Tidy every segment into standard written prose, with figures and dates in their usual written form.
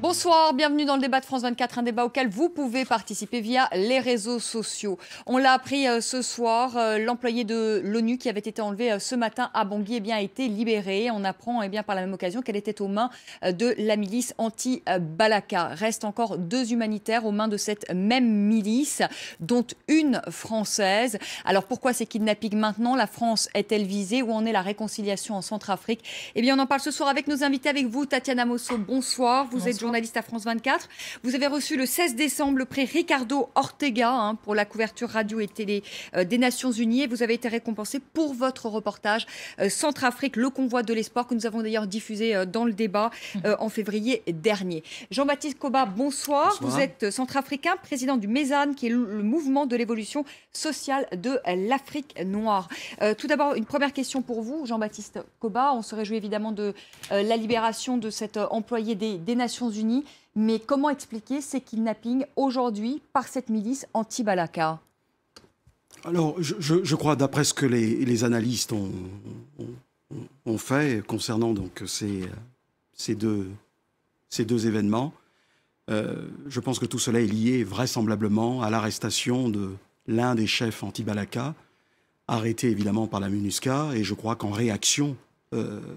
Bonsoir, bienvenue dans le débat de France 24, un débat auquel vous pouvez participer via les réseaux sociaux. On l'a appris ce soir, l'employé de l'ONU qui avait été enlevé ce matin à Bangui a été libéré. On apprend par la même occasion qu'elle était aux mains de la milice anti-Balaka. Reste encore 2 humanitaires aux mains de cette même milice, dont une française. Alors pourquoi ces kidnappings maintenant? La France est-elle visée? Où en est la réconciliation en Centrafrique? On en parle ce soir avec nos invités, avec vous, Tatiana Mosso. Bonsoir, vous êtes journaliste à France 24. Vous avez reçu le 16 décembre le prix Ricardo Ortega pour la couverture radio et télé des Nations Unies. Et vous avez été récompensé pour votre reportage Centrafrique, le convoi de l'espoir, que nous avons d'ailleurs diffusé dans le débat en février dernier. Jean-Baptiste Koba, bonsoir. Vous êtes centrafricain, président du MESAN, qui est le mouvement de l'évolution sociale de l'Afrique noire. Tout d'abord, une première question pour vous, Jean-Baptiste Koba. On se réjouit évidemment de la libération de cet employé des Nations Unies. Mais comment expliquer ces kidnappings aujourd'hui par cette milice anti-Balaka? Alors, je crois, d'après ce que les analystes ont fait concernant donc ces deux événements, je pense que tout cela est lié vraisemblablement à l'arrestation de l'un des chefs anti-Balaka, arrêté évidemment par la MINUSCA, et je crois qu'en réaction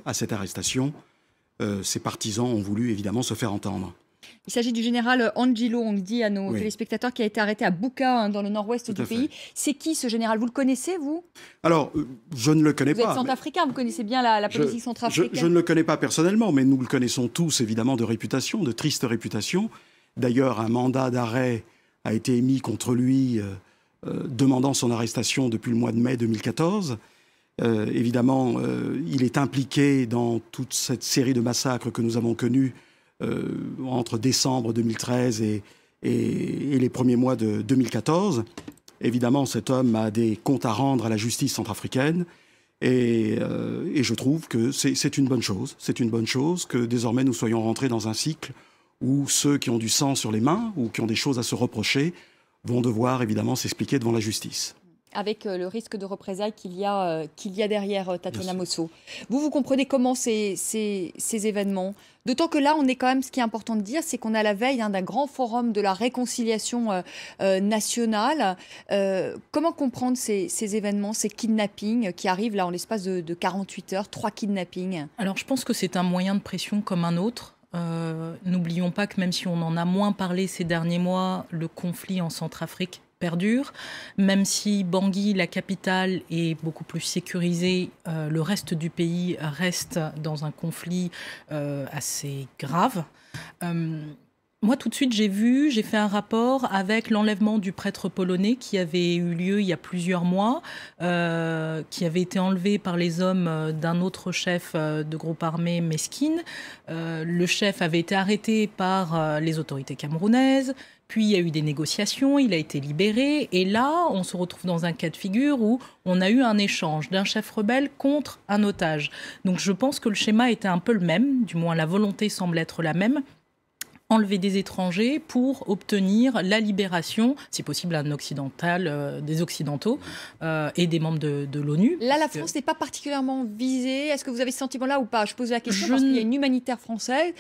à cette arrestation, ses partisans ont voulu évidemment se faire entendre. Il s'agit du général Angelo, on le dit à nos téléspectateurs, qui a été arrêté à Buka, dans le nord-ouest du pays. C'est qui ce général? Vous le connaissez, vous? Alors, je ne le connais pas. Vous êtes centrafricain, vous connaissez bien la politique centrafricaine. Je ne le connais pas personnellement, mais nous le connaissons tous, évidemment, de réputation, de triste réputation. D'ailleurs, un mandat d'arrêt a été émis contre lui, demandant son arrestation depuis le mois de mai 2014. Évidemment, il est impliqué dans toute cette série de massacres que nous avons connus entre décembre 2013 et les premiers mois de 2014. Évidemment, cet homme a des comptes à rendre à la justice centrafricaine et je trouve que c'est une bonne chose. C'est une bonne chose que désormais nous soyons rentrés dans un cycle où ceux qui ont du sang sur les mains ou qui ont des choses à se reprocher vont devoir évidemment s'expliquer devant la justice. Avec le risque de représailles qu'il y a derrière, Tatiana Mosso. Vous comprenez comment ces événements? D'autant que là, on est quand même, ce qui est important de dire, c'est qu'on est à la veille d'un grand forum de la réconciliation nationale. Comment comprendre ces événements, ces kidnappings qui arrivent là en l'espace de 48 heures, 3 kidnappings? Alors, je pense que c'est un moyen de pression comme un autre. N'oublions pas que même si on en a moins parlé ces derniers mois, le conflit en Centrafrique perdure. Même si Bangui, la capitale, est beaucoup plus sécurisée, le reste du pays reste dans un conflit assez grave. Moi, tout de suite, j'ai fait un rapport avec l'enlèvement du prêtre polonais qui avait eu lieu il y a plusieurs mois, qui avait été enlevé par les hommes d'un autre chef de groupe armé, Meskin. Le chef avait été arrêté par les autorités camerounaises. Puis il y a eu des négociations, il a été libéré. Et là, on se retrouve dans un cas de figure où on a eu un échange d'un chef rebelle contre un otage. Donc je pense que le schéma était un peu le même, du moins la volonté semble être la même. Enlever des étrangers pour obtenir la libération, si possible un occidental, des occidentaux et des membres de l'ONU. Là, la France n'est pas particulièrement visée. Est-ce que vous avez ce sentiment-là ou pas? Je pose la question parce qu'il y a une humanitaire française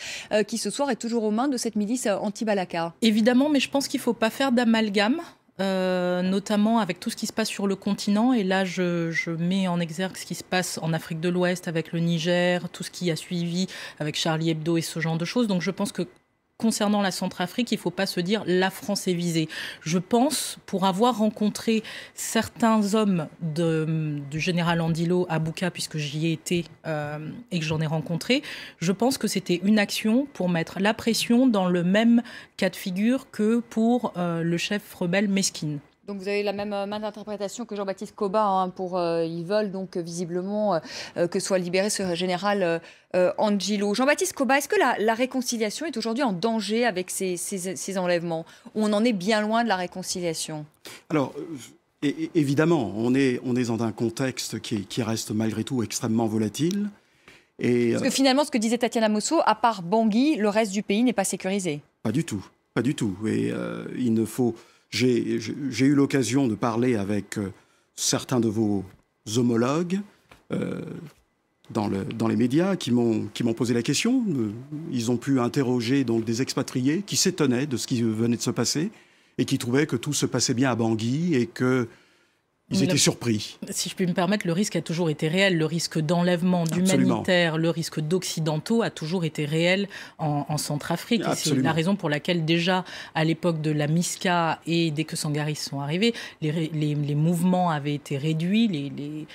qui ce soir est toujours aux mains de cette milice anti-Balaka. Évidemment, mais je pense qu'il ne faut pas faire d'amalgame. Notamment avec tout ce qui se passe sur le continent. Et là, je mets en exergue ce qui se passe en Afrique de l'Ouest avec le Niger, tout ce qui a suivi avec Charlie Hebdo et ce genre de choses. Donc je pense que concernant la Centrafrique, il ne faut pas se dire la France est visée. Je pense, pour avoir rencontré certains hommes du général Andilo à Buka, puisque j'y ai été et que j'en ai rencontré, je pense que c'était une action pour mettre la pression dans le même cas de figure que pour le chef rebelle Meskin. Donc vous avez la même interprétation que Jean-Baptiste Koba, ils veulent donc visiblement que soit libéré ce général Angelo. Jean-Baptiste Koba, est-ce que la réconciliation est aujourd'hui en danger avec ces enlèvements? Ou on en est bien loin de la réconciliation? Alors, évidemment, on est dans un contexte qui reste malgré tout extrêmement volatile. Parce que finalement, ce que disait Tatiana Mosso, à part Bangui, le reste du pays n'est pas sécurisé. Pas du tout, pas du tout. Et il ne faut... J'ai eu l'occasion de parler avec certains de vos homologues dans les médias qui m'ont posé la question. Ils ont pu interroger donc des expatriés qui s'étonnaient de ce qui venait de se passer et qui trouvaient que tout se passait bien à Bangui et que ils étaient surpris. Si je puis me permettre, le risque a toujours été réel. Le risque d'enlèvement d'humanitaires, le risque d'occidentaux a toujours été réel en Centrafrique. Et c'est la raison pour laquelle déjà, à l'époque de la MISCA et dès que Sangaris sont arrivés, les mouvements avaient été réduits,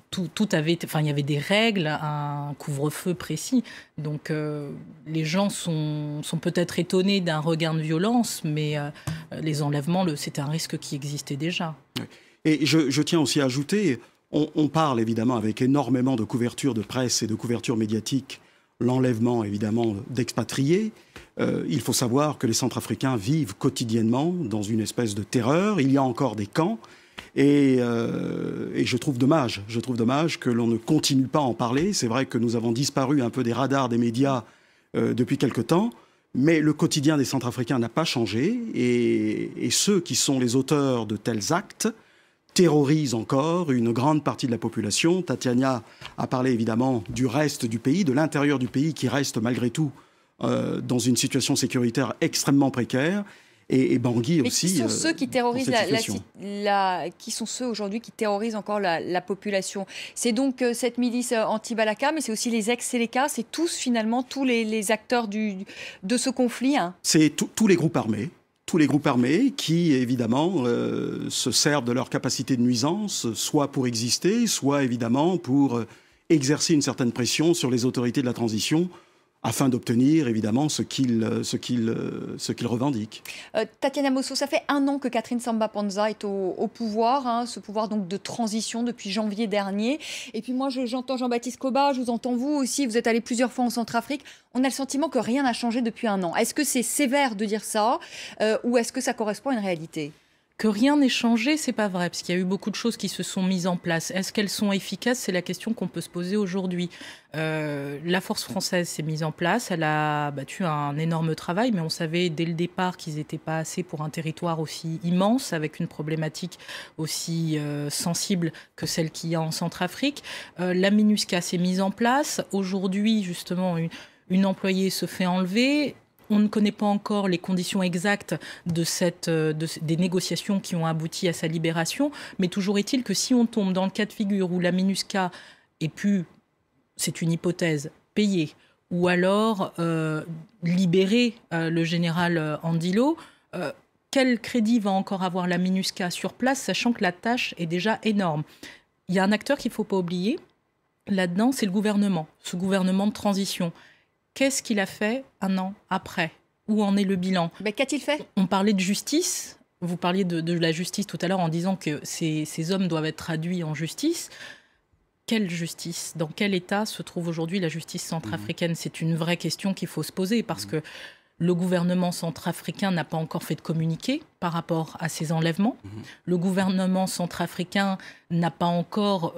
tout avait été, enfin, il y avait des règles, un couvre-feu précis. Donc les gens sont peut-être étonnés d'un regain de violence, mais les enlèvements, c'était un risque qui existait déjà. Oui. Et je tiens aussi à ajouter, on parle évidemment avec énormément de couverture de presse et de couverture médiatique, l'enlèvement évidemment d'expatriés. Il faut savoir que les Centrafricains vivent quotidiennement dans une espèce de terreur. Il y a encore des camps. Et je trouve dommage que l'on ne continue pas à en parler. C'est vrai que nous avons disparu un peu des radars des médias depuis quelque temps. Mais le quotidien des Centrafricains n'a pas changé. Et ceux qui sont les auteurs de tels actes terrorise encore une grande partie de la population. Tatiana a parlé évidemment du reste du pays, de l'intérieur du pays qui reste malgré tout dans une situation sécuritaire extrêmement précaire. Et Bangui mais aussi. Qui sont ceux qui terrorisent qui sont ceux aujourd'hui qui terrorisent encore la population? C'est donc cette milice anti-Balaka, mais c'est aussi les ex-Séléka. C'est finalement tous les acteurs de ce conflit. Hein. C'est tous les groupes armés. Tous les groupes armés qui, évidemment, se servent de leur capacité de nuisance, soit pour exister, soit, évidemment, pour exercer une certaine pression sur les autorités de la transition, afin d'obtenir, évidemment, ce qu'ils revendiquent. Tatiana Mosso, ça fait 1 an que Catherine Samba-Panza est au pouvoir, hein, ce pouvoir donc de transition depuis janvier dernier. Et puis moi, j'entends Jean-Baptiste Koba, je vous entends vous aussi, vous êtes allé plusieurs fois en Centrafrique. On a le sentiment que rien n'a changé depuis 1 an. Est-ce que c'est sévère de dire ça ou est-ce que ça correspond à une réalité ? Que rien n'ait changé, c'est pas vrai, parce qu'il y a eu beaucoup de choses qui se sont mises en place. Est-ce qu'elles sont efficaces ? C'est la question qu'on peut se poser aujourd'hui. La force française s'est mise en place, elle a battu un énorme travail, mais on savait dès le départ qu'ils n'étaient pas assez pour un territoire aussi immense, avec une problématique aussi sensible que celle qu'il y a en Centrafrique. La MINUSCA s'est mise en place. Aujourd'hui, justement, une employée se fait enlever. On ne connaît pas encore les conditions exactes des négociations qui ont abouti à sa libération, mais toujours est-il que si on tombe dans le cas de figure où la MINUSCA ait pu, c'est une hypothèse, payer, ou alors libérer le général Andilo, quel crédit va encore avoir la MINUSCA sur place, sachant que la tâche est déjà énorme ? Il y a un acteur qu'il ne faut pas oublier, là-dedans, c'est le gouvernement, ce gouvernement de transition. Qu'est-ce qu'il a fait 1 an après ? Où en est le bilan ? Qu'a-t-il fait ? On parlait de justice. Vous parliez de la justice tout à l'heure en disant que ces hommes doivent être traduits en justice. Quelle justice ? Dans quel état se trouve aujourd'hui la justice centrafricaine ? C'est une vraie question qu'il faut se poser parce que le gouvernement centrafricain n'a pas encore fait de communiqué par rapport à ces enlèvements. Le gouvernement centrafricain n'a pas encore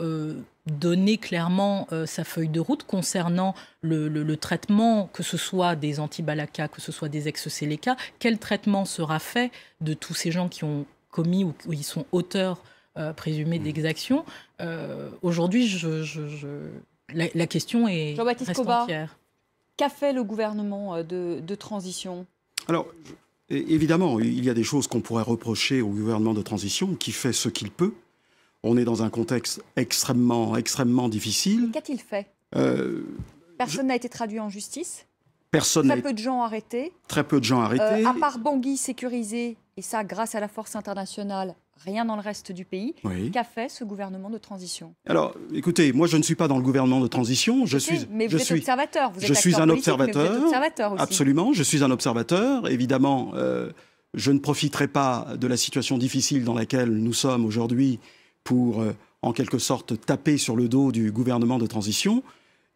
donné clairement sa feuille de route concernant le traitement, que ce soit des anti-Balaka, que ce soit des ex-Séléka. Quel traitement sera fait de tous ces gens qui ont commis ou qui sont auteurs présumés d'exactions ? Aujourd'hui, la question est Jean-Baptiste reste Koba, entière. Qu'a fait le gouvernement de transition ? Alors, évidemment, il y a des choses qu'on pourrait reprocher au gouvernement de transition qui fait ce qu'il peut. On est dans un contexte extrêmement difficile. Qu'a-t-il fait ? Personne n'a été traduit en justice. Très peu de gens arrêtés. Très peu de gens arrêtés. À part Bangui sécurisé, et ça grâce à la force internationale, rien dans le reste du pays. Oui. Qu'a fait ce gouvernement de transition ? Alors, écoutez, moi je ne suis pas dans le gouvernement de transition. Mais vous êtes observateur. Je suis un observateur. Mais vous êtes observateur aussi. Absolument, je suis un observateur. Évidemment, je ne profiterai pas de la situation difficile dans laquelle nous sommes aujourd'hui pour, en quelque sorte, taper sur le dos du gouvernement de transition.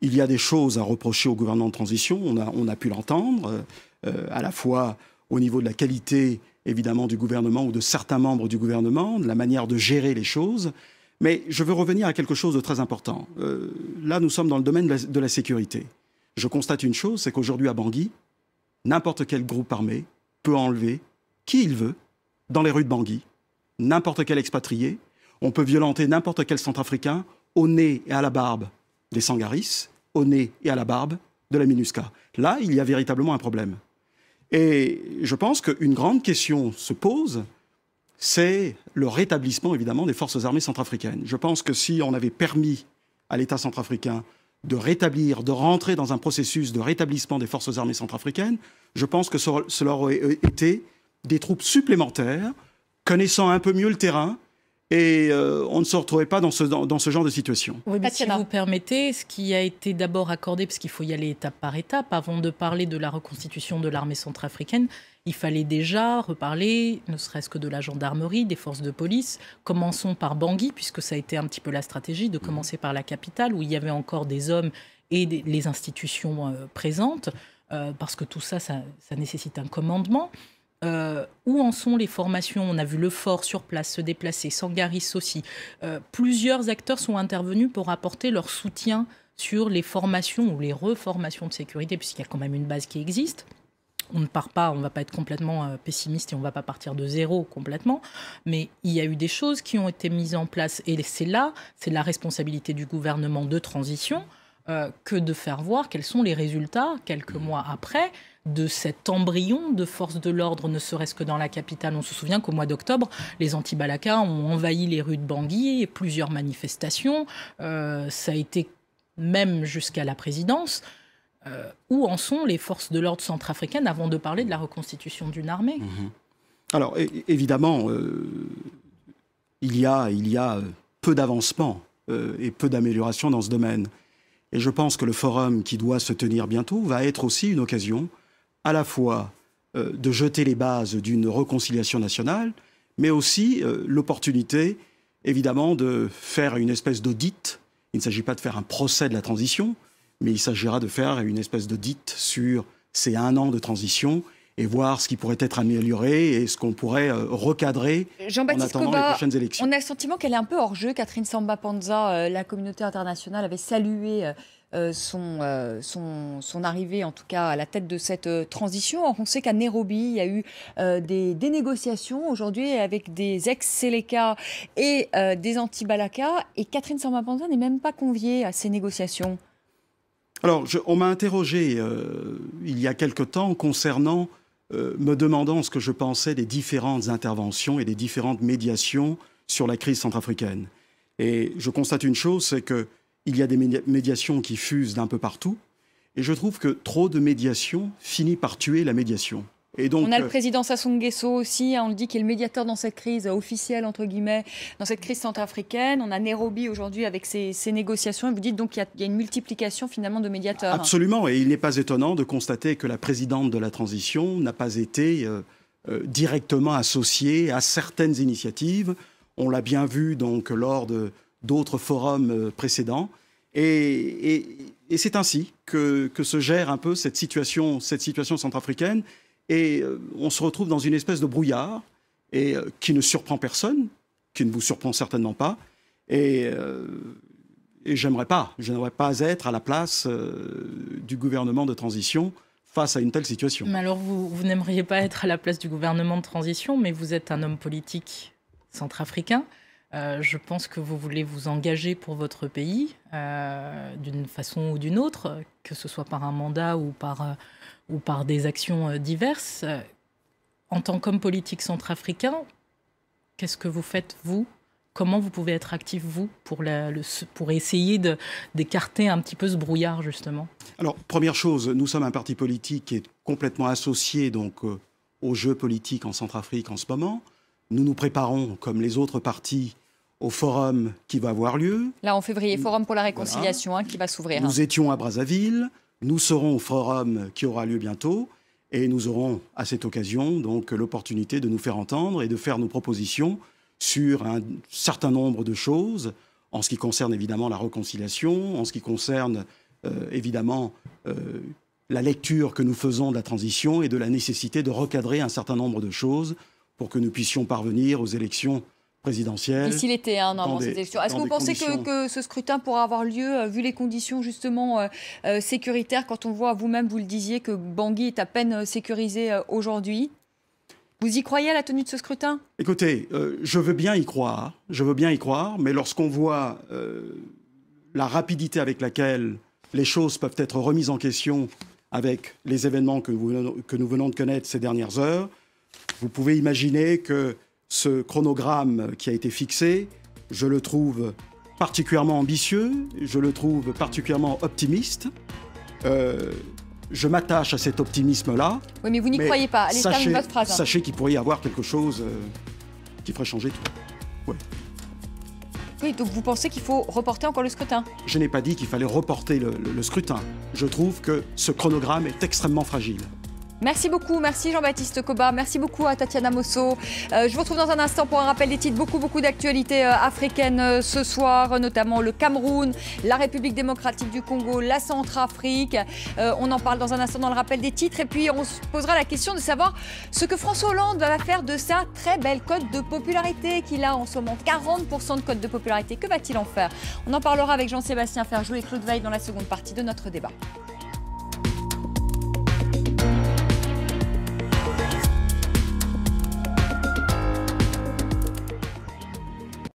Il y a des choses à reprocher au gouvernement de transition, on a pu l'entendre, à la fois au niveau de la qualité, évidemment, du gouvernement ou de certains membres du gouvernement, de la manière de gérer les choses. Mais je veux revenir à quelque chose de très important. Là, nous sommes dans le domaine de la sécurité. Je constate une chose, c'est qu'aujourd'hui, à Bangui, n'importe quel groupe armé peut enlever qui il veut dans les rues de Bangui, n'importe quel expatrié. On peut violenter n'importe quel Centrafricain au nez et à la barbe des Sangaris, au nez et à la barbe de la MINUSCA. Là, il y a véritablement un problème. Et je pense qu'une grande question se pose, c'est le rétablissement, évidemment, des forces armées centrafricaines. Je pense que si on avait permis à l'État centrafricain de rétablir, de rentrer dans un processus de rétablissement des forces armées centrafricaines, je pense que cela aurait été des troupes supplémentaires, connaissant un peu mieux le terrain, et on ne se retrouvait pas dans ce genre de situation. Oui, mais si vous permettez, ce qui a été d'abord accordé, parce qu'il faut y aller étape par étape, avant de parler de la reconstitution de l'armée centrafricaine, il fallait déjà reparler, ne serait-ce que de la gendarmerie, des forces de police. Commençons par Bangui, puisque ça a été un petit peu la stratégie de commencer par la capitale, où il y avait encore des hommes et les institutions présentes, parce que tout ça, ça nécessite un commandement. Où en sont les formations? On a vu le fort sur place se déplacer, Sangaris aussi. Plusieurs acteurs sont intervenus pour apporter leur soutien sur les formations ou les reformations de sécurité, puisqu'il y a quand même une base qui existe. On ne part pas, on ne va pas être complètement pessimiste et on ne va pas partir de zéro complètement, mais il y a eu des choses qui ont été mises en place et c'est la responsabilité du gouvernement de transition que de faire voir quels sont les résultats quelques mois après de cet embryon de force de l'ordre, ne serait-ce que dans la capitale. On se souvient qu'au mois d'octobre, les anti-Balaka ont envahi les rues de Bangui, plusieurs manifestations, ça a été même jusqu'à la présidence. Où en sont les forces de l'ordre centrafricaines avant de parler de la reconstitution d'une armée? Alors, évidemment, il y a peu d'avancement et peu d'amélioration dans ce domaine. Et je pense que le forum qui doit se tenir bientôt va être aussi une occasion à la fois de jeter les bases d'une réconciliation nationale, mais aussi l'opportunité, évidemment, de faire une espèce d'audit. Il ne s'agit pas de faire un procès de la transition, mais il s'agira de faire une espèce d'audit sur ces 1 an de transition et voir ce qui pourrait être amélioré et ce qu'on pourrait recadrer en attendant les prochaines élections. On a le sentiment qu'elle est un peu hors jeu. Catherine Samba-Panza, la communauté internationale avait salué son arrivée, en tout cas, à la tête de cette transition. Or, on sait qu'à Nairobi, il y a eu des négociations aujourd'hui avec des ex-Séléka et des anti-Balaka. Et Catherine Samba-Panza n'est même pas conviée à ces négociations. Alors, on m'a interrogé il y a quelque temps concernant, me demandant ce que je pensais des différentes interventions et des différentes médiations sur la crise centrafricaine. Et je constate une chose, c'est qu'il y a des médiations qui fusent d'un peu partout, et je trouve que trop de médiation finit par tuer la médiation. Et donc, on a le président Sassou Nguesso aussi, on le dit, qui est le médiateur dans cette crise officielle, entre guillemets, dans cette crise centrafricaine. On a Nairobi aujourd'hui avec ces négociations. Et vous dites donc qu'il y a une multiplication finalement de médiateurs. Absolument. Et il n'est pas étonnant de constater que la présidente de la transition n'a pas été directement associée à certaines initiatives. On l'a bien vu donc lors d'autres forums précédents. Et c'est ainsi que se gère un peu cette situation centrafricaine. Et on se retrouve dans une espèce de brouillard qui ne surprend personne, qui ne vous surprend certainement pas. Et j'aimerais pas être à la place du gouvernement de transition face à une telle situation. Mais alors vous n'aimeriez pas être à la place du gouvernement de transition, mais vous êtes un homme politique centrafricain. Je pense que vous voulez vous engager pour votre pays d'une façon ou d'une autre, que ce soit par un mandat ou par des actions diverses. En tant qu'homme politique centrafricain, qu'est-ce que vous faites, vous? Comment vous pouvez être actif, vous, pour essayer d'écarter un petit peu ce brouillard, justement? Alors, première chose, nous sommes un parti politique qui est complètement associé donc, au jeu politique en Centrafrique en ce moment. Nous nous préparons, comme les autres partis, au forum qui va avoir lieu. Là, en février, Forum pour la réconciliation, voilà, qui va s'ouvrir. Nous étions à Brazzaville, nous serons au forum qui aura lieu bientôt, et nous aurons à cette occasion donc l'opportunité de nous faire entendre et de faire nos propositions sur un certain nombre de choses, en ce qui concerne évidemment la réconciliation, en ce qui concerne évidemment la lecture que nous faisons de la transition et de la nécessité de recadrer un certain nombre de choses pour que nous puissions parvenir aux élections présidentielle. D'ici l'été, dans ces élections. Est-ce que vous pensez que ce scrutin pourra avoir lieu, vu les conditions justement sécuritaires, quand on voit, vous-même, vous le disiez, que Bangui est à peine sécurisé aujourd'hui? Vous y croyez à la tenue de ce scrutin? Écoutez, je veux bien y croire, mais lorsqu'on voit la rapidité avec laquelle les choses peuvent être remises en question avec les événements que nous venons de connaître ces dernières heures, vous pouvez imaginer que ce chronogramme qui a été fixé, je le trouve particulièrement ambitieux, je le trouve particulièrement optimiste. Je m'attache à cet optimisme-là. Oui, mais vous n'y croyez pas. Allez, termine votre phrase. Sachez qu'il pourrait y avoir quelque chose qui ferait changer tout. Ouais. Oui, donc vous pensez qu'il faut reporter encore le scrutin? Je n'ai pas dit qu'il fallait reporter le scrutin. Je trouve que ce chronogramme est extrêmement fragile. Merci beaucoup, merci Jean-Baptiste Koba, merci beaucoup à Tatiana Mosso. Je vous retrouve dans un instant pour un rappel des titres, beaucoup d'actualités africaines ce soir, notamment le Cameroun, la République démocratique du Congo, la Centrafrique. On en parle dans un instant dans le rappel des titres et puis on se posera la question de savoir ce que François Hollande va faire de sa très belle cote de popularité qu'il a en ce moment, 40% de cote de popularité. Que va-t-il en faire? On en parlera avec Jean-Sébastien Ferjou et Claude Veil dans la seconde partie de notre débat.